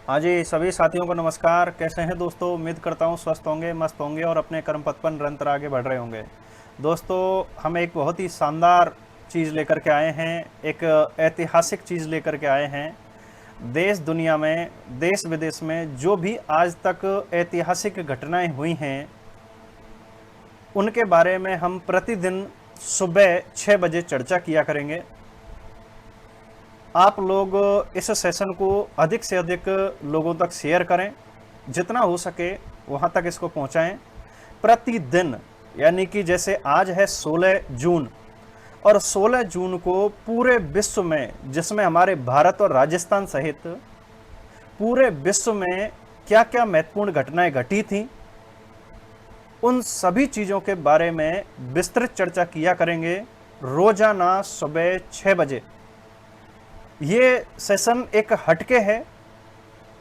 हाँ जी, सभी साथियों को नमस्कार। कैसे हैं दोस्तों? उम्मीद करता हूँ स्वस्थ होंगे, मस्त होंगे और अपने कर्म पथ पर निरंतर आगे बढ़ रहे होंगे। दोस्तों, हम एक बहुत ही शानदार चीज़ लेकर के आए हैं, एक ऐतिहासिक चीज़ लेकर के आए हैं। देश दुनिया में, देश विदेश में जो भी आज तक ऐतिहासिक घटनाएं हुई हैं, उनके बारे में हम प्रतिदिन सुबह 6 बजे चर्चा किया करेंगे। आप लोग इस सेशन को अधिक से अधिक लोगों तक शेयर करें, जितना हो सके वहाँ तक इसको पहुँचाएं। प्रतिदिन, यानी कि जैसे आज है 16 जून, और 16 जून को पूरे विश्व में, जिसमें हमारे भारत और राजस्थान सहित पूरे विश्व में क्या क्या महत्वपूर्ण घटनाएं घटी थीं, उन सभी चीज़ों के बारे में विस्तृत चर्चा किया करेंगे रोजाना सुबह 6 बजे। ये सेशन एक हटके है।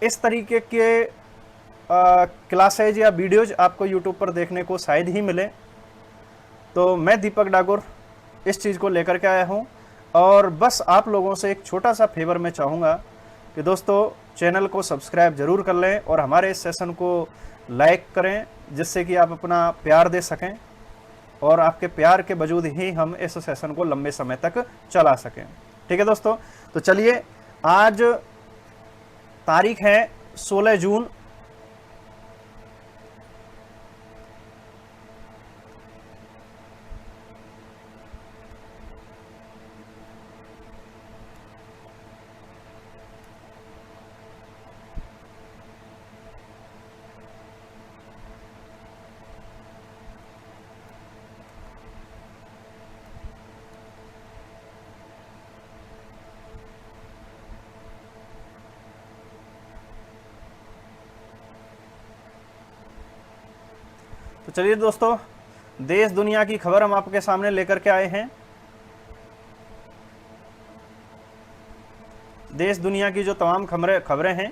इस तरीके के क्लासेज या वीडियोज आपको यूट्यूब पर देखने को शायद ही मिले। तो मैं दीपक डागुर इस चीज़ को लेकर के आया हूँ, और बस आप लोगों से एक छोटा सा फेवर मैं चाहूँगा कि दोस्तों चैनल को सब्सक्राइब जरूर कर लें और हमारे इस सेशन को लाइक करें, जिससे कि आप अपना प्यार दे सकें, और आपके प्यार के वजूद ही हम इस सेशन को लंबे समय तक चला सकें। ठीक है दोस्तों, तो चलिए, आज तारीख है 16 जून। तो चलिए दोस्तों, देश दुनिया की खबर हम आपके सामने लेकर के आए हैं। देश दुनिया की जो तमाम खबरें हैं,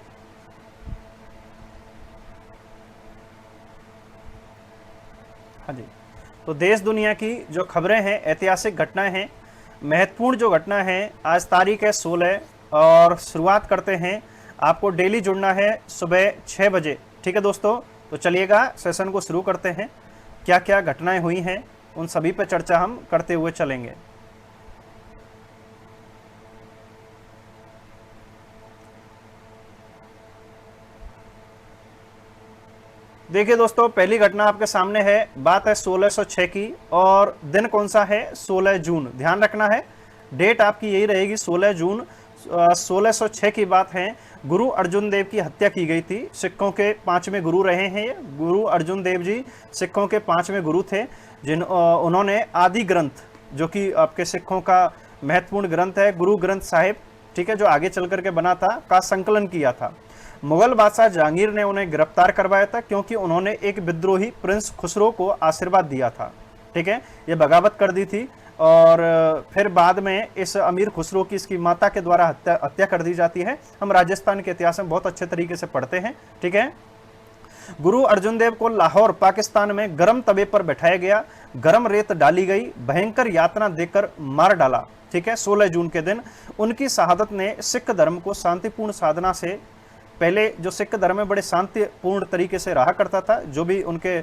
हाँ जी, तो देश दुनिया की जो खबरें हैं, ऐतिहासिक घटनाएं हैं, महत्वपूर्ण जो घटना है, आज तारीख है 16, और शुरुआत करते हैं। आपको डेली जुड़ना है सुबह 6 बजे। ठीक है दोस्तों, तो चलिएगा सेशन को शुरू करते हैं। क्या क्या घटनाएं हुई हैं, उन सभी पर चर्चा हम करते हुए चलेंगे। देखिए दोस्तों, पहली घटना आपके सामने है। बात है 1606 की, और दिन कौन सा है? 16 जून। ध्यान रखना है, डेट आपकी यही रहेगी, 16 जून 1606 की बात है। गुरु अर्जुन देव की हत्या की गई थी। सिखों के 5वें गुरु रहे हैं ये। गुरु अर्जुन देव जी सिखों के 5वें गुरु थे, उन्होंने आदि ग्रंथ, जो कि आपके सिखों का महत्वपूर्ण ग्रंथ है, गुरु ग्रंथ साहिब, ठीक है, जो आगे चल करके बना था, का संकलन किया था। मुगल बादशाह जहांगीर ने उन्हें गिरफ्तार करवाया था, क्योंकि उन्होंने एक विद्रोही प्रिंस खुसरो को आशीर्वाद दिया था। ठीक है, ये बगावत कर दी थी, और फिर बाद में इस अमीर खुसरो की इसकी माता के द्वारा हत्या कर दी जाती है। हम राजस्थान के इतिहास में बहुत अच्छे तरीके से पढ़ते हैं। ठीक है, गुरु अर्जुन देव को लाहौर पाकिस्तान में गर्म तवे पर बैठाया गया, गर्म रेत डाली गई, भयंकर यातना देकर मार डाला। ठीक है, 16 जून के दिन उनकी शहादत ने सिख धर्म को शांतिपूर्ण साधना से, पहले जो सिख धर्म में बड़े शांतिपूर्ण तरीके से रहा करता था, जो भी उनके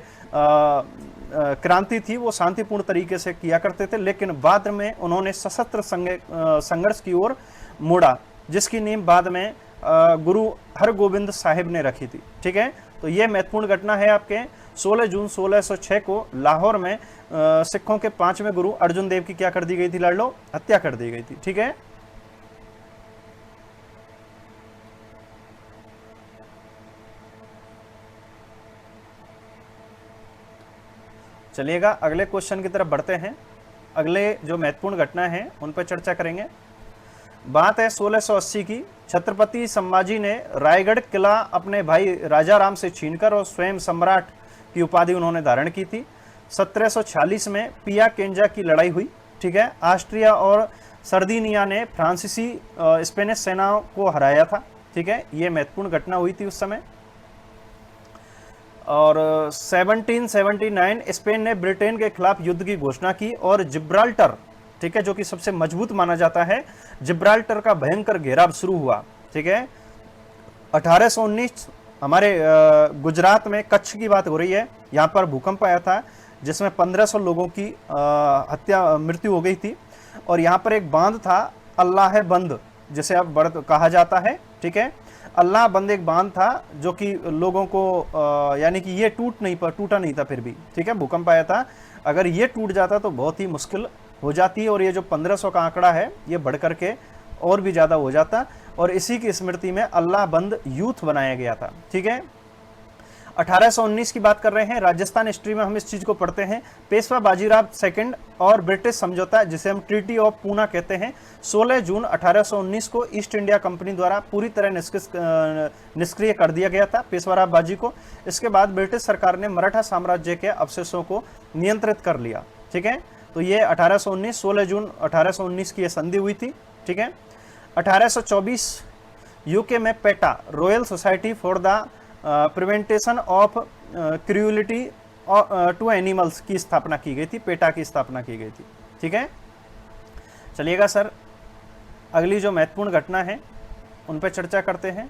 क्रांति थी वो शांतिपूर्ण तरीके से किया करते थे, लेकिन बाद में उन्होंने सशस्त्र संघर्ष की ओर मोड़ा, जिसकी नींव बाद में गुरु हरगोविंद साहिब ने रखी थी। ठीक है, तो ये महत्वपूर्ण घटना है आपके 16 जून 1606 को लाहौर में सिखों के 5वें गुरु अर्जुन देव की क्या कर दी गई थी? लाडलो, हत्या कर दी गई थी। ठीक है, चलिएगा अगले क्वेश्चन की तरफ बढ़ते हैं। अगले जो महत्वपूर्ण घटना है उन पर चर्चा करेंगे। बात है 1680 की। छत्रपति संभाजी ने रायगढ़ किला अपने भाई राजा राम से छीनकर और स्वयं सम्राट की उपाधि उन्होंने धारण की थी। 1746 में पिया केंजा की लड़ाई हुई। ठीक है, ऑस्ट्रिया और सर्दिनिया ने फ्रांसीसी स्पेनिश सेनाओं को हराया था। ठीक है, ये महत्वपूर्ण घटना हुई थी उस समय। और 1779 स्पेन ने ब्रिटेन के खिलाफ युद्ध की घोषणा की, और जिब्राल्टर, ठीक है, जो कि सबसे मजबूत माना जाता है, जिब्राल्टर का भयंकर घेराव शुरू हुआ। ठीक है, 1819 हमारे गुजरात में कच्छ की बात हो रही है। यहाँ पर भूकंप आया था जिसमें 1500 लोगों की मृत्यु हो गई थी। और यहाँ पर एक बांध था अल्लाह बंद, जिसे अब बड़ कहा जाता है, ठीक है। अल्लाह बंद एक बांध था जो कि लोगों को यानी कि ये टूटा नहीं था फिर भी, ठीक है। भूकंप आया था, अगर ये टूट जाता तो बहुत ही मुश्किल हो जाती है और ये जो 1500 का आंकड़ा है ये बढ़ करके और भी ज़्यादा हो जाता। और इसी की स्मृति में अल्लाह बंद यूथ बनाया गया था, ठीक है। 1819 की बात कर रहे हैं। राजस्थान हिस्ट्री में हम इस चीज को पढ़ते हैं, पेशवा बाजीराव सेकंड और ब्रिटिश समझौता जिसे हम ट्रीटी ऑफ पूना कहते हैं, 16 जून 1819 को ईस्ट इंडिया कंपनी द्वारा पूरी तरह निष्क्रिय कर दिया गया था पेशवाराव बाजी को। इसके बाद ब्रिटिश सरकार ने मराठा साम्राज्य के अवशेषों को नियंत्रित कर लिया, ठीक है। तो ये 1819 16 जून 1819 की यह संधि हुई थी, ठीक है। 1824 यूके में PETA Royal Society for the Prevention of Cruelty to Animals की स्थापना की गई थी, पेटा की स्थापना की गई थी, ठीक है। चलिएगा सर, अगली जो महत्वपूर्ण घटना है उन पर चर्चा करते हैं।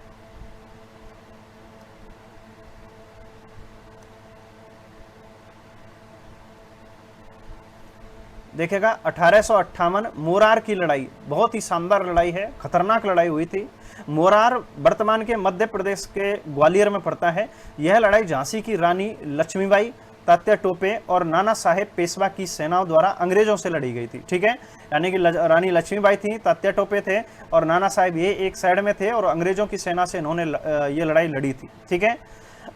देखिएगा 1858 मोरार की लड़ाई, बहुत ही शानदार लड़ाई है, खतरनाक लड़ाई हुई थी। मोरार वर्तमान के मध्य प्रदेश के ग्वालियर में पड़ता है। यह लड़ाई झांसी की रानी लक्ष्मीबाई, तात्या टोपे और नाना साहेब पेशवा की सेनाओं द्वारा अंग्रेजों से लड़ी गई थी, ठीक है। यानी कि रानी लक्ष्मीबाई थी, तात्या टोपे थे और नाना साहेब ये एक साइड में थे और अंग्रेजों की सेना से इन्होंने ये लड़ाई लड़ी थी, ठीक है।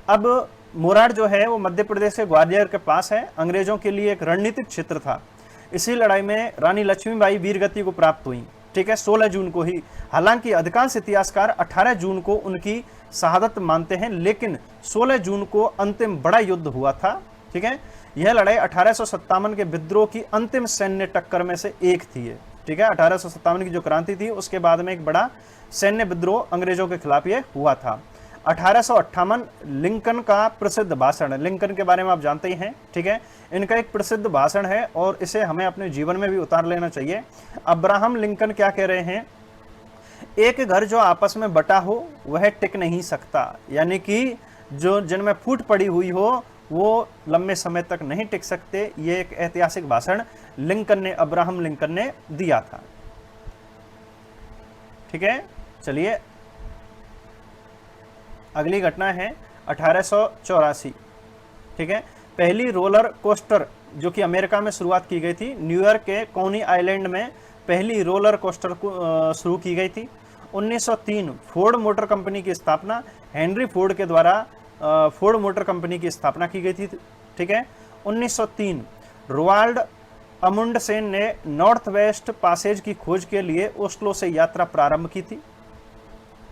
अब मोरार जो है वो मध्य प्रदेश के ग्वालियर के पास है, अंग्रेजों के लिए एक रणनीतिक क्षेत्र था। इसी लड़ाई में रानी लक्ष्मीबाई वीरगति को प्राप्त हुई, ठीक है, 16 जून को ही। हालांकि अधिकांश इतिहासकार 18 जून को उनकी शहादत मानते हैं, लेकिन 16 जून को अंतिम बड़ा युद्ध हुआ था, ठीक है। यह लड़ाई 1857 के विद्रोह की अंतिम सैन्य टक्कर में से एक थी, ठीक है। 1857 की जो क्रांति थी उसके बाद में एक बड़ा सैन्य विद्रोह अंग्रेजों के खिलाफ ये हुआ था। 1858 लिंकन का प्रसिद्ध भाषण, लिंकन के बारे में आप जानते ही हैं, ठीक है। इनका एक प्रसिद्ध भाषण है और इसे हमें अपने जीवन में भी उतार लेना चाहिए। अब्राहम लिंकन क्या कह रहे हैं, एक घर जो आपस में बटा हो वह टिक नहीं सकता, यानी कि जो जिनमें फूट पड़ी हुई हो वो लंबे समय तक नहीं टिक सकते। ये एक ऐतिहासिक भाषण लिंकन ने, अब्राहम लिंकन ने दिया था, ठीक है। चलिए अगली घटना है 1884, ठीक है। पहली रोलर कोस्टर जो कि अमेरिका में शुरुआत की गई थी, न्यूयॉर्क के कॉनी आइलैंड में पहली रोलर कोस्टर को शुरू की गई थी। 1903 फोर्ड मोटर कंपनी की स्थापना, हेनरी फोर्ड के द्वारा फोर्ड मोटर कंपनी की स्थापना की गई थी, ठीक है। 1903 रोवाल्ड अमुंडसेन ने नॉर्थ वेस्ट पासेज की खोज के लिए ओस्लो से यात्रा प्रारंभ की थी।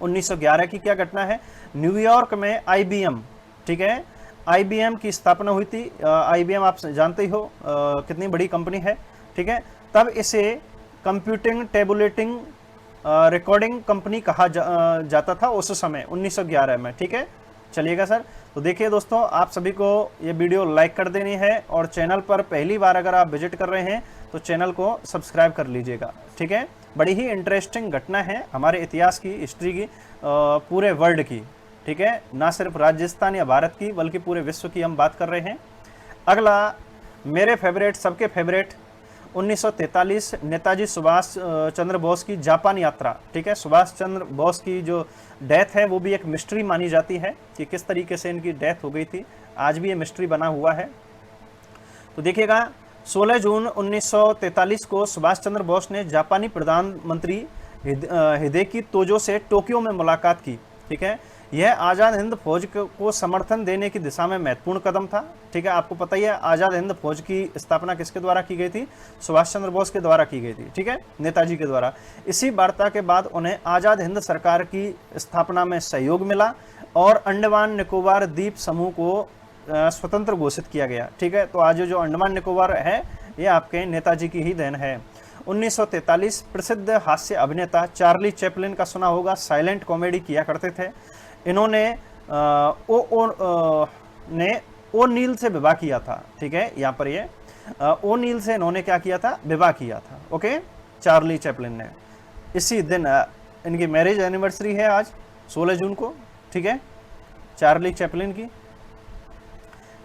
1911 की क्या घटना है, न्यूयॉर्क में आईबीएम, ठीक है, आईबीएम की स्थापना हुई थी। आईबीएम आप जानते ही हो कितनी बड़ी कंपनी है, ठीक है। तब इसे कंप्यूटिंग टेबुलेटिंग रिकॉर्डिंग कंपनी कहा जाता था उस समय 1911 में, ठीक है। चलिएगा सर, तो देखिए दोस्तों, आप सभी को ये वीडियो लाइक कर देनी है और चैनल पर पहली बार अगर आप विजिट कर रहे हैं तो चैनल को सब्सक्राइब कर लीजिएगा, ठीक है। बड़ी ही इंटरेस्टिंग घटना है हमारे इतिहास की, हिस्ट्री की, पूरे वर्ल्ड की, ठीक है, ना सिर्फ राजस्थान या भारत की बल्कि पूरे विश्व की हम बात कर रहे हैं। अगला मेरे फेवरेट, सबके फेवरेट, 1943 नेताजी सुभाष चंद्र बोस की जापान यात्रा, ठीक है। सुभाष चंद्र बोस की जो डेथ है वो भी एक मिस्ट्री मानी जाती है कि किस तरीके से इनकी डेथ हो गई थी, आज भी ये मिस्ट्री बना हुआ है। तो देखिएगा 16 जून 1943 को सुभाष चंद्र बोस ने जापानी प्रधानमंत्री हिदेकी तोजो से टोक्यो में मुलाकात की, ठीक है। यह आज़ाद हिंद फौज को समर्थन देने की दिशा में महत्वपूर्ण कदम था, ठीक है। आपको पता ही है आज़ाद हिंद फौज की स्थापना किसके द्वारा की गई थी, सुभाष चंद्र बोस के द्वारा की गई थी, ठीक है, नेताजी के द्वारा। इसी वार्ता के बाद उन्हें आज़ाद हिंद सरकार की स्थापना में सहयोग मिला और अंडमान निकोबार द्वीप समूह को स्वतंत्र घोषित किया गया, ठीक है। तो आज जो अंडमान निकोबार है ये आपके नेताजी की ही देन है। 1943 प्रसिद्ध हास्य अभिनेता चार्ली चैपलिन का सुना होगा, साइलेंट कॉमेडी किया करते थे। इन्होंने ओ नील से विवाह किया था, ठीक है। यहाँ पर ये ओ नील से इन्होंने क्या किया था, विवाह किया था, ओके, चार्ली चैपलिन ने। इसी दिन इनकी मैरिज एनिवर्सरी है आज 16 जून को, ठीक है, चार्ली चैपलिन की।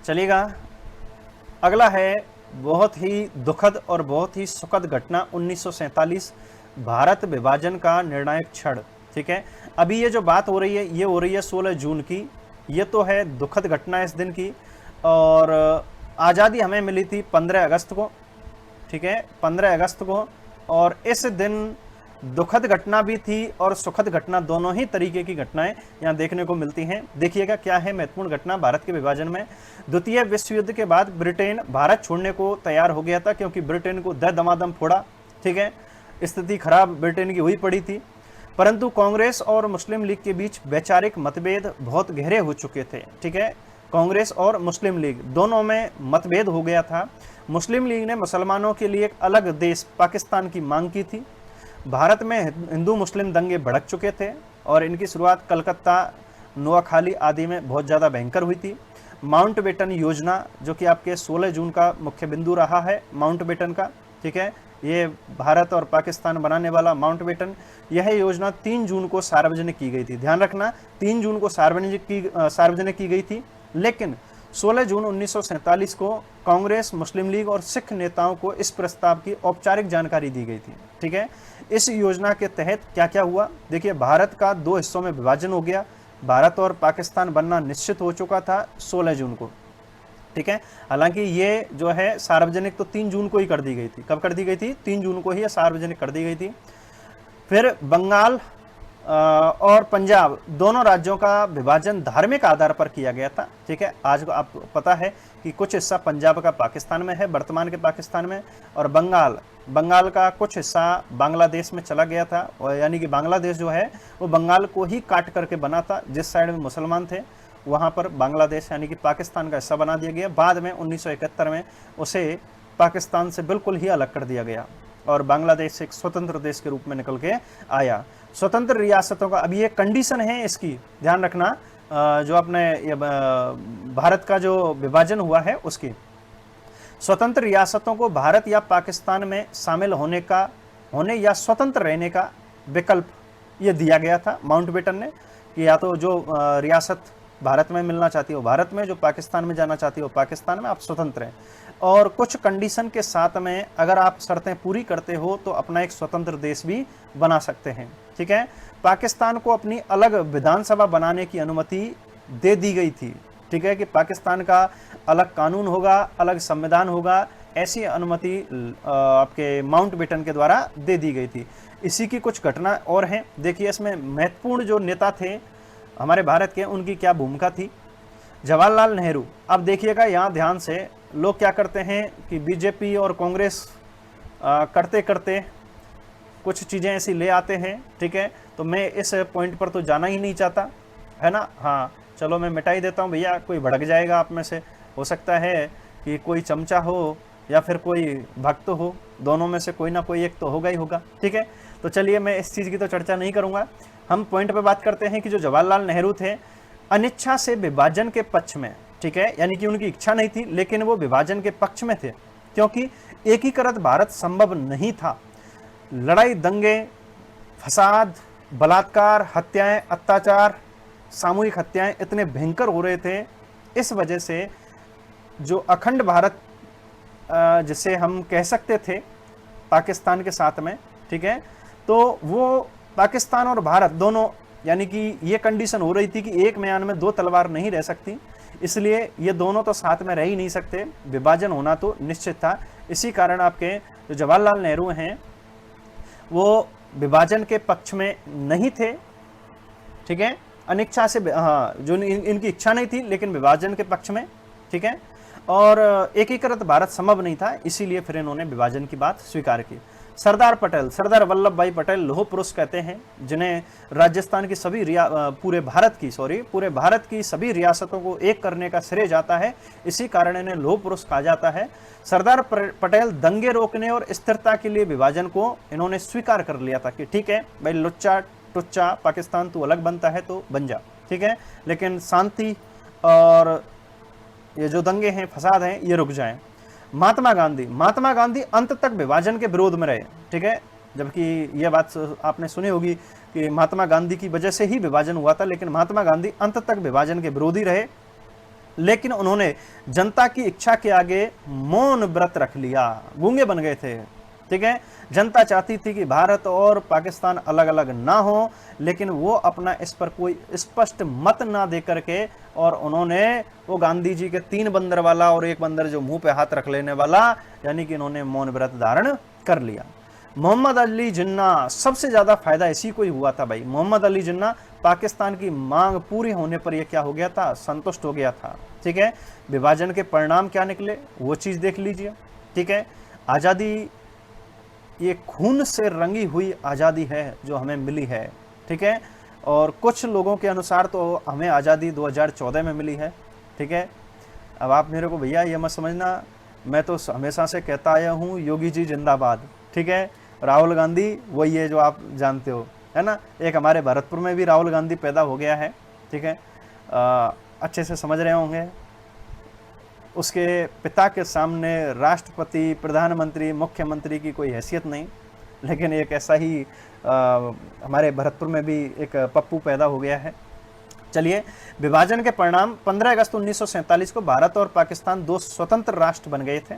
चलिएगा, अगला है बहुत ही दुखद और बहुत ही सुखद घटना 1947 भारत विभाजन का निर्णायक क्षण, ठीक है। अभी ये जो बात हो रही है ये हो रही है 16 जून की, ये तो है दुखद घटना इस दिन की। और आज़ादी हमें मिली थी 15 अगस्त को, ठीक है, 15 अगस्त को। और इस दिन दुखद घटना भी थी और सुखद घटना, दोनों ही तरीके की घटनाएं यहाँ देखने को मिलती हैं। देखिएगा क्या है महत्वपूर्ण घटना भारत के विभाजन में। द्वितीय विश्व युद्ध के बाद ब्रिटेन भारत छोड़ने को तैयार हो गया था, क्योंकि ब्रिटेन को दमादम फोड़ा, ठीक है, स्थिति खराब ब्रिटेन की हुई पड़ी थी। परंतु कांग्रेस और मुस्लिम लीग के बीच वैचारिक मतभेद बहुत गहरे हो चुके थे, ठीक है। कांग्रेस और मुस्लिम लीग दोनों में मतभेद हो गया था। मुस्लिम लीग ने मुसलमानों के लिए एक अलग देश पाकिस्तान की मांग की थी। भारत में हिंदू मुस्लिम दंगे भड़क चुके थे और इनकी शुरुआत कलकत्ता, नोआखाली आदि में बहुत ज़्यादा भयंकर हुई थी। माउंटबेटन योजना, जो कि आपके 16 जून का मुख्य बिंदु रहा है माउंटबेटन का, ठीक है, ये भारत और पाकिस्तान बनाने वाला माउंटबेटन, यह योजना 3 जून को सार्वजनिक की गई थी। ध्यान रखना, 3 जून को सार्वजनिक की गई थी, लेकिन 16 जून 1947 को कांग्रेस, मुस्लिम लीग और सिख नेताओं को इस प्रस्ताव की औपचारिक जानकारी दी गई थी, ठीक है। इस योजना के तहत क्या क्या हुआ, देखिए, भारत का 2 हिस्सों में विभाजन हो गया। भारत और पाकिस्तान बनना निश्चित हो चुका था 16 जून को, ठीक है। हालांकि ये जो है सार्वजनिक तो 3 जून को ही कर दी गई थी। कब कर दी गई थी? 3 जून को ही सार्वजनिक कर दी गई थी। फिर बंगाल और पंजाब दोनों राज्यों का विभाजन धार्मिक आधार पर किया गया था, ठीक है। आज को आपको पता है कि कुछ हिस्सा पंजाब का पाकिस्तान में है, वर्तमान के पाकिस्तान में, और बंगाल का कुछ हिस्सा बांग्लादेश में चला गया था। और यानी कि बांग्लादेश जो है वो बंगाल को ही काट करके बना था। जिस साइड में मुसलमान थे वहाँ पर बांग्लादेश यानी कि पाकिस्तान का हिस्सा बना दिया गया। बाद में 1971 में उसे पाकिस्तान से बिल्कुल ही अलग कर दिया गया और बांग्लादेश एक स्वतंत्र देश के रूप में निकल के आया। स्वतंत्र रियासतों का अभी ये कंडीशन है इसकी, ध्यान रखना, जो अपने भारत का जो विभाजन हुआ है उसकी, स्वतंत्र रियासतों को भारत या पाकिस्तान में शामिल होने या स्वतंत्र रहने का विकल्प ये दिया गया था माउंटबेटन ने, कि या तो जो रियासत भारत में मिलना चाहती हो भारत में, जो पाकिस्तान में जाना चाहती हो पाकिस्तान में, आप स्वतंत्र हैं। और कुछ कंडीशन के साथ में अगर आप शर्तें पूरी करते हो तो अपना एक स्वतंत्र देश भी बना सकते हैं, ठीक है। पाकिस्तान को अपनी अलग विधानसभा बनाने की अनुमति दे दी गई थी, ठीक है, कि पाकिस्तान का अलग कानून होगा, अलग संविधान होगा, ऐसी अनुमति आपके माउंटबेटन के द्वारा दे दी गई थी। इसी की कुछ घटना और हैं, देखिए इसमें महत्वपूर्ण जो नेता थे हमारे भारत के, उनकी क्या भूमिका थी। जवाहरलाल नेहरू, अब देखिएगा यहाँ ध्यान से, लोग क्या करते हैं कि बीजेपी और कांग्रेस करते करते कुछ चीज़ें ऐसी ले आते हैं, ठीक है, तो मैं इस पॉइंट पर तो जाना ही नहीं चाहता, है ना। हाँ चलो मैं मिटा ही देता हूँ भैया, कोई भड़क जाएगा आप में से, हो सकता है कि कोई चमचा हो या फिर कोई भक्त हो, दोनों में से कोई ना कोई एक तो होगा ही होगा, ठीक है। तो चलिए मैं इस चीज़ की तो चर्चा नहीं करूँगा, हम पॉइंट पे बात करते हैं कि जो जवाहरलाल नेहरू थे अनिच्छा से विभाजन के पक्ष में, ठीक है, यानी कि उनकी इच्छा नहीं थी लेकिन वो विभाजन के पक्ष में थे, क्योंकि एकीकृत भारत संभव नहीं था। लड़ाई, दंगे, फसाद, बलात्कार, हत्याएं, अत्याचार, सामूहिक हत्याएं इतने भयंकर हो रहे थे, इस वजह से जो अखंड भारत जिसे हम कह सकते थे पाकिस्तान के साथ में, ठीक है, तो वो पाकिस्तान और भारत दोनों, यानी कि ये कंडीशन हो रही थी कि एक म्यान में 2 तलवार नहीं रह सकती, इसलिए ये दोनों तो साथ में रह ही नहीं सकते, विभाजन होना तो निश्चित था। इसी कारण आपके जो जवाहरलाल नेहरू हैं वो विभाजन के पक्ष में नहीं थे, ठीक है, अनिच्छा से, हाँ, जो इनकी इच्छा नहीं थी लेकिन विभाजन के पक्ष में, ठीक है, और एकीकृत भारत संभव नहीं था, इसीलिए फिर इन्होंने विभाजन की बात स्वीकार की। सरदार पटेल, सरदार वल्लभ भाई पटेल लौह पुरुष कहते हैं, जिन्हें राजस्थान की सभी पूरे भारत की सभी रियासतों को एक करने का श्रेय जाता है, इसी कारण इन्हें लौह पुरुष कहा जाता है। सरदार पटेल दंगे रोकने और स्थिरता के लिए विभाजन को इन्होंने स्वीकार कर लिया था कि ठीक है भाई, लुच्चा टुच्चा पाकिस्तान तू अलग बनता है तो बन जा, ठीक है, लेकिन शांति और ये जो दंगे हैं, फसाद हैं, ये रुक जाएं। महात्मा गांधी अंत तक विभाजन के विरोध में रहे, ठीक है, जबकि यह बात आपने सुनी होगी कि महात्मा गांधी की वजह से ही विभाजन हुआ था, लेकिन महात्मा गांधी अंत तक विभाजन के विरोधी रहे, लेकिन उन्होंने जनता की इच्छा के आगे मौन व्रत रख लिया, गूंगे बन गए थे। ठीक है, जनता चाहती थी कि भारत और पाकिस्तान अलग अलग ना हो, लेकिन वो अपना इस पर कोई स्पष्ट मत ना दे करके, और उन्होंने वो गांधी जी के 3 बंदर वाला और 1 बंदर जो मुंह पे हाथ रख लेने वाला, यानी कि इन्होंने मौन व्रत धारण कर लिया। मोहम्मद अली जिन्ना, सबसे ज्यादा फायदा इसी को ही हुआ था भाई। मोहम्मद अली जिन्ना पाकिस्तान की मांग पूरी होने पर यह क्या हो गया था, संतुष्ट हो गया था। ठीक है, विभाजन के परिणाम क्या निकले वो चीज देख लीजिए। ठीक है, आजादी ये खून से रंगी हुई आज़ादी है जो हमें मिली है। ठीक है, और कुछ लोगों के अनुसार तो हमें आज़ादी 2014 में मिली है। ठीक है, अब आप मेरे को भैया ये मत समझना, मैं तो हमेशा से कहता आया हूँ योगी जी जिंदाबाद। ठीक है, राहुल गांधी वही है जो आप जानते हो, है ना। एक हमारे भरतपुर में भी राहुल गांधी पैदा हो गया है। ठीक है, अच्छे से समझ रहे होंगे। उसके पिता के सामने राष्ट्रपति, प्रधानमंत्री, मुख्यमंत्री की कोई हैसियत नहीं, लेकिन एक ऐसा ही हमारे भरतपुर में भी एक पप्पू पैदा हो गया है। चलिए, विभाजन के परिणाम 15 अगस्त 1947 को भारत और पाकिस्तान 2 स्वतंत्र राष्ट्र बन गए थे।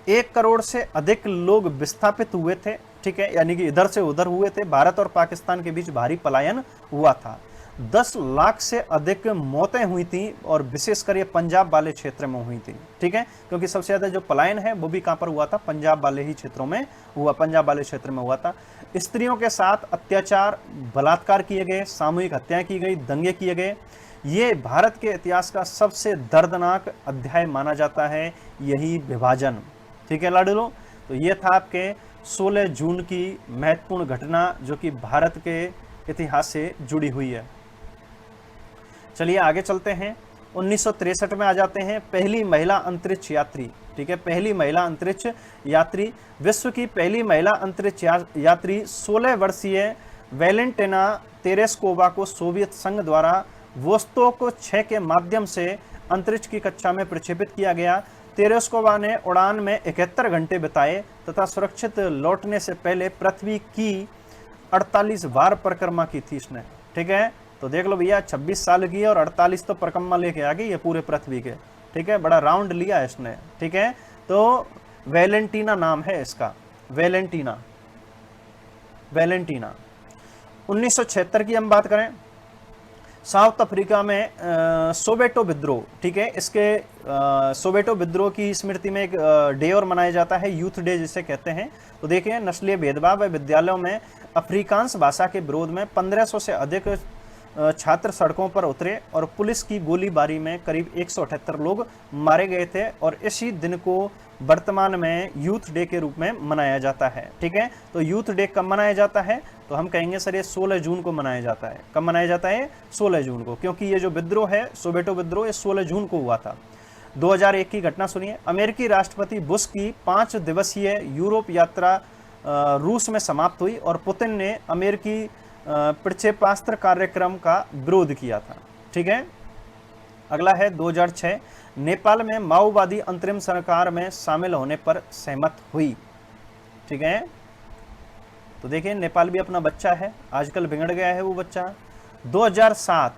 1 करोड़ से अधिक लोग विस्थापित हुए थे। ठीक है, यानी कि इधर से उधर हुए थे। भारत और पाकिस्तान के बीच भारी पलायन हुआ था। 10 लाख से अधिक मौतें हुई थी, और विशेषकर ये पंजाब वाले क्षेत्र में हुई थी। ठीक है, क्योंकि सबसे ज्यादा जो पलायन है वो भी कहां पर हुआ था, पंजाब वाले ही क्षेत्रों में हुआ, पंजाब वाले क्षेत्र में हुआ था। स्त्रियों के साथ अत्याचार, बलात्कार किए गए, सामूहिक हत्याएं की गई, दंगे किए गए। ये भारत के इतिहास का सबसे दर्दनाक अध्याय माना जाता है, यही विभाजन। ठीक है लाडलो, तो ये था आपके 16 जून की महत्वपूर्ण घटना जो कि भारत के इतिहास से जुड़ी हुई है। चलिए आगे चलते हैं। 1963 में आ जाते हैं। पहली महिला अंतरिक्ष यात्री। ठीक है, पहली महिला अंतरिक्ष यात्री, विश्व की पहली महिला अंतरिक्ष यात्री 16 वर्षीय वैलेंटिना तेरेस्कोवा को सोवियत संघ द्वारा वोस्तोक 6 के माध्यम से अंतरिक्ष की कक्षा में प्रक्षेपित किया गया। तेरेस्कोवा ने उड़ान में 71 घंटे बिताए तथा सुरक्षित लौटने से पहले पृथ्वी की 48 बार परिक्रमा की थी इसने। ठीक है, तो देख लो भैया, 26 साल की और 48 तो परिक्रमा लेके आ गई है पूरे पृथ्वी के। ठीक है, बड़ा राउंड लिया है इसने। ठीक है, तो वैलेंटीना नाम है इसका, वैलेंटीना। 1976 की हम बात करें, साउथ अफ्रीका में सोवेटो विद्रोह। ठीक है, इसके सोवेटो विद्रोह की स्मृति में एक डे और मनाया जाता है, यूथ डे जिसे कहते हैं। तो देखिए, नस्लीय भेदभाव व विद्यालयों में अफ्रीकांस भाषा के विरोध में 1500 से अधिक छात्र सड़कों पर उतरे और पुलिस की गोलीबारी में करीब 178 लोग मारे गए थे, और इसी दिन को वर्तमान में यूथ डे के रूप में मनाया जाता है। ठीक है, तो यूथ डे कब मनाया जाता है, तो हम कहेंगे सर ये 16 जून को मनाया जाता है। कब मनाया जाता है? 16 जून को, क्योंकि ये जो विद्रोह है, सोवेटो विद्रोह, ये 16 जून को हुआ था। 2001 की घटना सुनिए। अमेरिकी राष्ट्रपति बुश की 5 दिवसीय यूरोप यात्रा रूस में समाप्त हुई और पुतिन ने अमेरिकी प्रक्षेपास्त्र कार्यक्रम का विरोध किया था। ठीक है, अगला है 2006, नेपाल में माओवादी अंतरिम सरकार में शामिल होने पर सहमत हुई। ठीक है, तो देखिए नेपाल भी अपना बच्चा है, आजकल बिगड़ गया है वो बच्चा। 2007,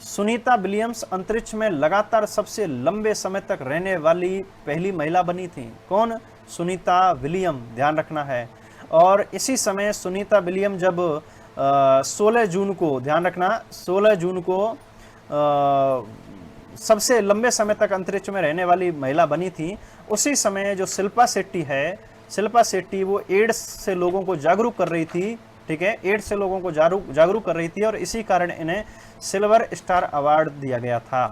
सुनीता विलियम्स अंतरिक्ष में लगातार सबसे लंबे समय तक रहने वाली पहली महिला बनी थी। कौन? सुनीता विलियम, ध्यान रखना है। और इसी समय सुनीता विलियम जब 16 जून को, ध्यान रखना, 16 जून को सबसे लंबे समय तक अंतरिक्ष में रहने वाली महिला बनी थी, उसी समय जो शिल्पा शेट्टी है, शिल्पा शेट्टी वो एड्स से लोगों को जागरूक कर रही थी। ठीक है, एड्स से लोगों को जागरूक कर रही थी, और इसी कारण इन्हें सिल्वर स्टार अवार्ड दिया गया था।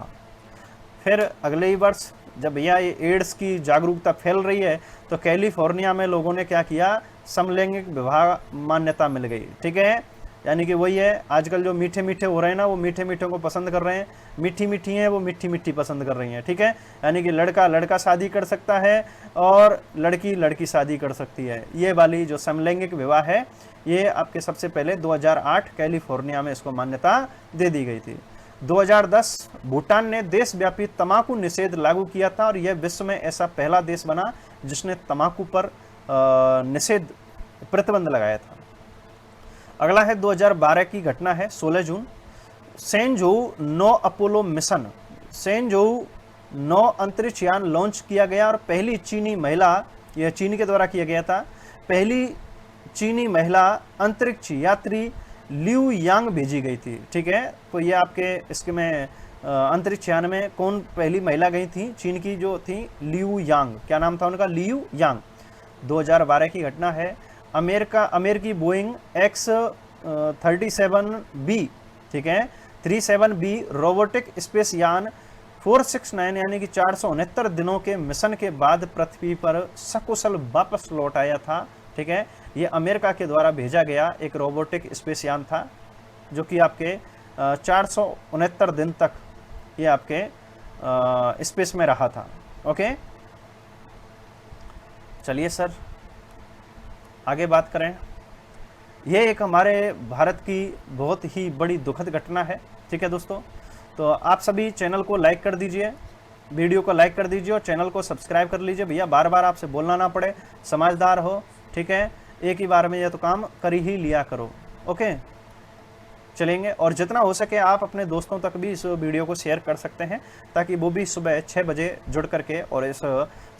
फिर अगले ही वर्ष जब भैया ये एड्स की जागरूकता फैल रही है, तो कैलिफोर्निया में लोगों ने क्या किया, समलैंगिक विवाह मान्यता मिल गई। ठीक है, यानी कि वही है, आजकल जो मीठे मीठे हो रहे हैं ना, वो मीठे मीठे को पसंद कर रहे हैं, मीठी मीठी हैं वो मीठी मीठी पसंद कर रही हैं। ठीक है, यानी कि लड़का लड़का शादी कर सकता है और लड़की लड़की शादी कर सकती है। ये वाली जो समलैंगिक विवाह है, ये आपके सबसे पहले 2008 कैलिफोर्निया में इसको मान्यता दे दी गई थी। 2010 भूटान ने देशव्यापी तंबाकू निषेध लागू किया था, और यह विश्व में ऐसा पहला देश बना जिसने तंबाकू पर निषेध प्रतिबंध लगाया था। अगला है 2012 की घटना है, 16 जून, सेंजोऊ 9 अपोलो मिशन, सेंजोऊ 9 अंतरिक्ष यान लॉन्च किया गया और पहली चीनी महिला, यह चीन के द्वारा किया गया था, पहली चीनी महिला अंतरिक्ष यात्री लियू यांग भेजी गई थी। ठीक है, तो ये आपके इसके में अंतरिक्ष यान में कौन पहली महिला गई थी, चीन की जो थी लियू यांग, क्या नाम था उनका, लियू यांग। 2012 की घटना है। अमेरिकी बोइंग X-37B, ठीक है, 37B रोबोटिक स्पेस यान 469 यानी कि 469 दिनों के मिशन के बाद पृथ्वी पर सकुशल वापस लौट आया था। ठीक है, ये अमेरिका के द्वारा भेजा गया एक रोबोटिक स्पेस यान था, जो कि आपके 469 दिन तक ये आपके स्पेस में रहा था। ओके, चलिए सर आगे बात करें। ये एक हमारे भारत की बहुत ही बड़ी दुखद घटना है। ठीक है दोस्तों, तो आप सभी चैनल को लाइक कर दीजिए, वीडियो को लाइक कर दीजिए और चैनल को सब्सक्राइब कर लीजिए। भैया बार बार आपसे बोलना ना पड़े, समझदार हो, ठीक है, एक ही बार में यह तो काम कर ही लिया करो। ओके, चलेंगे, और जितना हो सके आप अपने दोस्तों तक भी इस वीडियो को शेयर कर सकते हैं, ताकि वो भी सुबह 6 बजे जुड़ करके और इस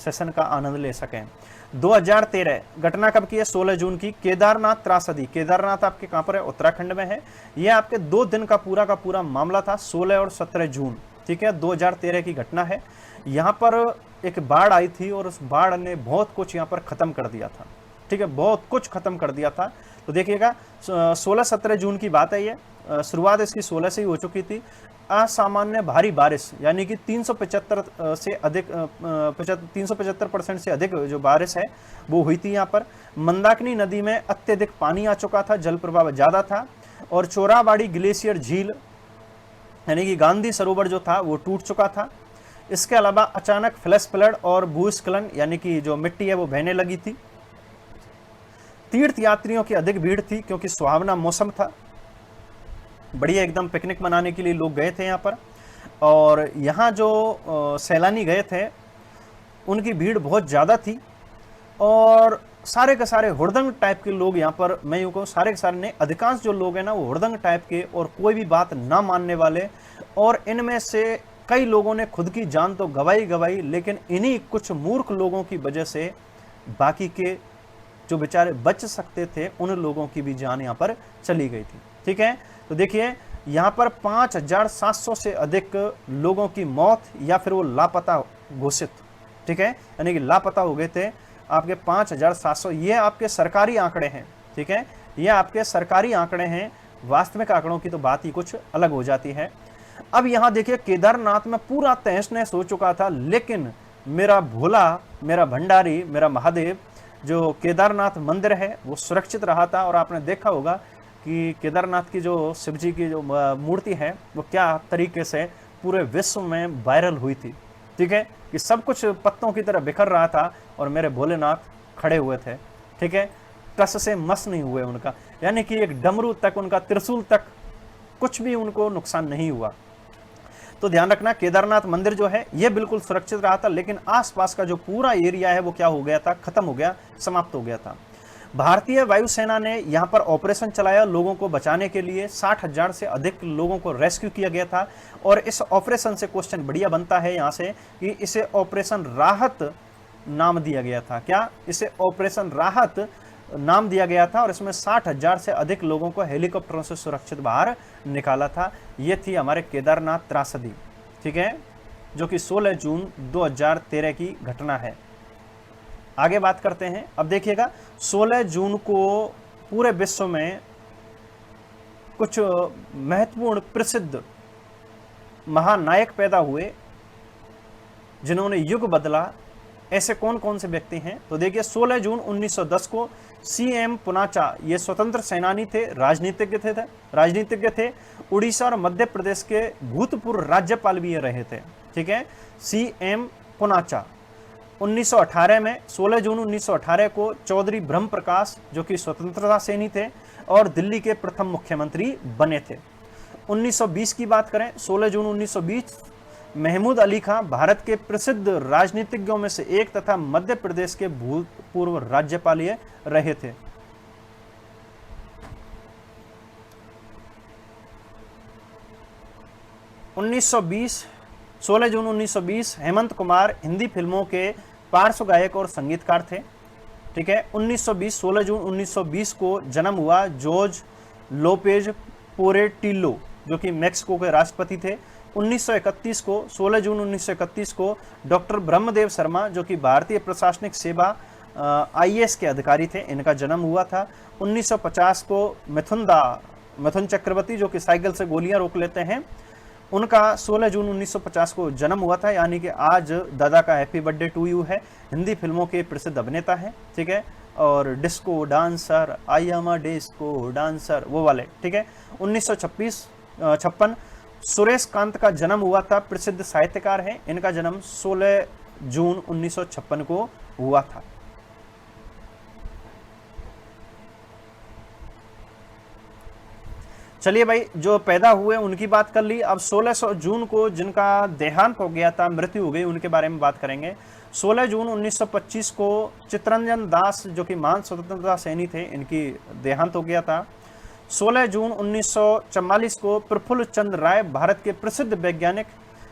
सेशन का आनंद ले सकें। 2013 घटना कब की है, 16 जून की, केदारनाथ त्रासदी। केदारनाथ आपके कहाँ पर है, उत्तराखंड में है। यह आपके 2 दिन का पूरा मामला था, 16 और 17 जून। ठीक है, 2013 की घटना है। यहाँ पर एक बाढ़ आई थी और उस बाढ़ ने बहुत कुछ यहाँ पर खत्म कर दिया था। ठीक है, बहुत कुछ खत्म कर दिया था। तो देखिएगा 16-17 जून की बात है, ये शुरुआत इसकी 16 से ही हो चुकी थी। असामान्य भारी बारिश यानी कि 375 से अधिक 375% से अधिक जो बारिश है वो हुई थी यहाँ पर। मंदाकिनी नदी में अत्यधिक पानी आ चुका था, जल प्रवाह ज़्यादा था, और चोराबाड़ी ग्लेशियर झील यानी कि गांधी सरोवर जो था वो टूट चुका था। इसके अलावा अचानक फ्लैश फ्लड और भूस्खलन यानी कि जो मिट्टी है वो बहने लगी थी। तीर्थ यात्रियों की अधिक भीड़ थी क्योंकि सुहावना मौसम था, बढ़िया एकदम पिकनिक मनाने के लिए लोग गए थे यहाँ पर। और यहाँ जो सैलानी गए थे उनकी भीड़ बहुत ज़्यादा थी, और सारे के सारे हुड़दंग टाइप के लोग यहाँ पर, मैं यूँ कहूँ सारे के सारे ने, अधिकांश जो लोग हैं ना वो हुड़दंग टाइप के और कोई भी बात ना मानने वाले, और इनमें से कई लोगों ने खुद की जान तो गवाई, लेकिन इन्हीं कुछ मूर्ख लोगों की वजह से बाकी के जो बेचारे बच सकते थे उन लोगों की भी जान यहाँ पर चली गई थी। ठीक है, तो देखिए यहाँ पर 5700 से अधिक लोगों की मौत या फिर वो लापता घोषित। ठीक है, यानी कि लापता हो गए थे आपके 5700। ये आपके सरकारी आंकड़े हैं। ठीक है, ये आपके सरकारी आंकड़े हैं, वास्तविक आंकड़ों की तो बात ही कुछ अलग हो जाती है। अब यहाँ देखिए केदारनाथ में पूरा तहस नहस हो चुका था, लेकिन मेरा भोला, मेरा भंडारी, मेरा महादेव जो केदारनाथ मंदिर है वो सुरक्षित रहा था। और आपने देखा होगा कि केदारनाथ की जो शिव जी की जो मूर्ति है वो क्या तरीके से पूरे विश्व में वायरल हुई थी। ठीक है, कि सब कुछ पत्तों की तरह बिखर रहा था और मेरे भोलेनाथ खड़े हुए थे। ठीक है, टस से मस नहीं हुए उनका, यानी कि एक डमरू तक, उनका त्रिशूल तक कुछ भी उनको नुकसान नहीं हुआ। तो ध्यान रखना, केदारनाथ मंदिर जो है ये बिल्कुल सुरक्षित रहा था, लेकिन आसपास का जो पूरा एरिया है वो क्या हो गया था, खत्म हो गया, समाप्त हो गया था। भारतीय वायुसेना ने यहाँ पर ऑपरेशन चलाया लोगों को बचाने के लिए। 60,000 से अधिक लोगों को रेस्क्यू किया गया था। और इस ऑपरेशन से क्वेश्चन बढ़िया बनता है यहाँ से कि इसे ऑपरेशन राहत नाम दिया गया था। क्या, इसे ऑपरेशन राहत नाम दिया गया था, और इसमें 60,000 से अधिक लोगों को हेलीकॉप्टरों से सुरक्षित बाहर निकाला था। ये थी हमारे केदारनाथ त्रासदी। ठीक है, जो कि 16 जून 2013 की घटना है। आगे बात करते हैं। अब देखिएगा 16 जून को पूरे विश्व में कुछ महत्वपूर्ण प्रसिद्ध महानायक पैदा हुए जिन्होंने युग बदला। ऐसे कौन कौन से व्यक्ति हैं, तो देखिए 16 जून 1910 को CM पुनाचा, ये स्वतंत्र सेनानी थे, राजनीतिज्ञ थे, उड़ीसा और मध्य प्रदेश के भूतपूर्व राज्यपाल भी ये रहे थे। ठीक है, CM पुनाचा 1918 में, 16 जून 1918 को चौधरी ब्रह्म प्रकाश जो कि स्वतंत्रता सेनानी थे और दिल्ली के प्रथम मुख्यमंत्री बने थे। 1920 की बात करें, 16 जून 1920 महमूद अली खां भारत के प्रसिद्ध राजनीतिज्ञों में से एक तथा मध्य प्रदेश के भूतपूर्व राज्यपाल रहे थे। 1920 16 जून 1920 हेमंत कुमार हिंदी फिल्मों के पार्श्व गायक और संगीतकार थे। ठीक है, 1920 16 जून 1920 को जन्म हुआ जॉर्ज लोपेज पोरेटिलो, जो कि मेक्सिको के राष्ट्रपति थे। 1931 को 16 जून 1931 को डॉक्टर ब्रह्मदेव शर्मा, जो कि भारतीय प्रशासनिक सेवा IAS के अधिकारी थे, इनका जन्म हुआ था। 1950 को मिथुन चक्रवर्ती, जो कि साइकिल से गोलियां रोक लेते हैं, उनका 16 जून 1950 को जन्म हुआ था, यानी कि आज दादा का हैप्पी बर्थडे टू यू है। हिंदी फिल्मों के प्रसिद्ध अभिनेता हैं। ठीक है, और disco dancer, I am a disco dancer, वो वाले। ठीक है, 1956 सुरेश कांत का जन्म हुआ था, प्रसिद्ध साहित्यकार हैं, इनका जन्म 16 जून 1956 को हुआ था। चलिए भाई, जो पैदा हुए उनकी बात कर ली। अब 16 जून को जिनका देहांत हो गया था, मृत्यु हो गई, उनके बारे में बात करेंगे। 16 जून 1925 को चित्तरंजन दास, जो कि महान स्वतंत्रता सेनानी थे, इनकी देहांत हो गया था। 16 जून 1944 को प्रफुल्ल चंद्र राय, भारत के प्रसिद्ध वैज्ञानिक,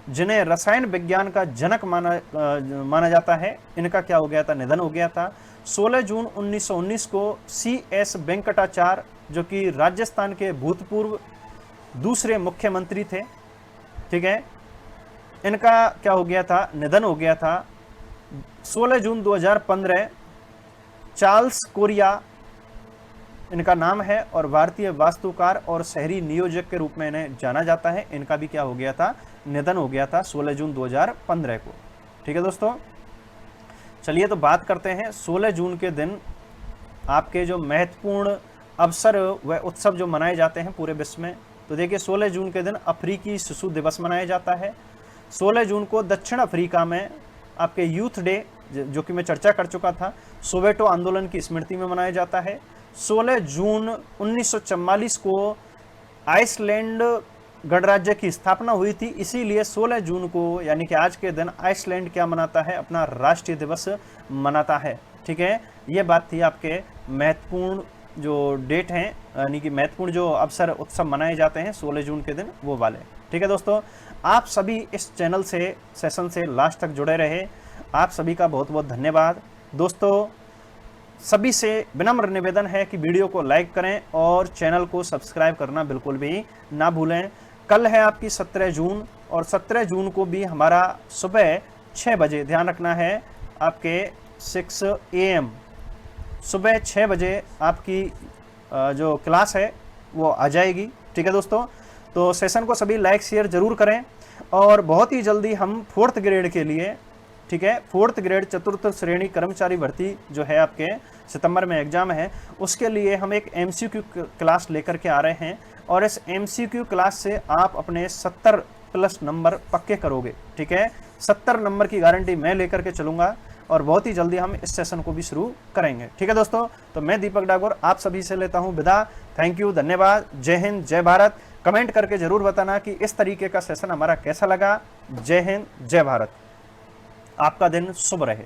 जिन्हें रसायन विज्ञान का जनक माना जाता है, इनका क्या हो गया था, निधन हो गया था। 16 जून 1919 को CS वेंकटाचार्य, जो कि राजस्थान के भूतपूर्व दूसरे मुख्यमंत्री थे, ठीक है, इनका क्या हो गया था, निधन हो गया था। 16 जून 2015 चार्ल्स कोरिया इनका नाम है, और भारतीय वास्तुकार और शहरी नियोजक के रूप में इन्हें जाना जाता है, इनका भी क्या हो गया था, निधन हो गया था 16 जून 2015 को। ठीक है दोस्तों, चलिए तो बात करते हैं 16 जून के दिन आपके जो महत्वपूर्ण अवसर व उत्सव जो मनाए जाते हैं पूरे विश्व में। तो देखिए, 16 जून के दिन अफ्रीकी शिशु दिवस मनाया जाता है। 16 जून को दक्षिण अफ्रीका में आपके यूथ डे, जो कि मैं चर्चा कर चुका था, सोवेटो आंदोलन की स्मृति में मनाया जाता है। 16 जून 1944 को आइसलैंड गणराज्य की स्थापना हुई थी, इसीलिए 16 जून को, यानी कि आज के दिन, आइसलैंड क्या मनाता है, अपना राष्ट्रीय दिवस मनाता है। ठीक है, ये बात थी आपके महत्वपूर्ण जो डेट हैं, यानी कि महत्वपूर्ण जो अवसर उत्सव मनाए जाते हैं 16 जून के दिन, वो वाले। ठीक है दोस्तों, आप सभी इस चैनल से, सेशन से लास्ट तक जुड़े रहे, आप सभी का बहुत बहुत धन्यवाद। दोस्तों, सभी से विनम्र निवेदन है कि वीडियो को लाइक करें और चैनल को सब्सक्राइब करना बिल्कुल भी ना भूलें। कल है आपकी 17 जून, और 17 जून को भी हमारा सुबह 6 बजे, ध्यान रखना है, आपके 6 AM सुबह 6 बजे आपकी जो क्लास है वो आ जाएगी। ठीक है दोस्तों, तो सेशन को सभी लाइक शेयर जरूर करें, और बहुत ही जल्दी हम 4th ग्रेड के लिए, ठीक है, 4th ग्रेड चतुर्थ श्रेणी कर्मचारी भर्ती जो है आपके सितंबर में एग्जाम है, उसके लिए हम एक MCQ क्लास लेकर के आ रहे हैं, और इस MCQ क्लास से आप अपने 70+ नंबर पक्के करोगे। ठीक है, 70 नंबर की गारंटी मैं लेकर के चलूंगा, और बहुत ही जल्दी हम इस सेशन को भी शुरू करेंगे। ठीक है दोस्तों, तो मैं दीपक डागोर आप सभी से लेता हूं विदा। थैंक यू, धन्यवाद, जय हिंद, जय भारत। कमेंट करके जरूर बताना कि इस तरीके का सेशन हमारा कैसा लगा। जय हिंद, जय भारत, आपका दिन शुभ रहे।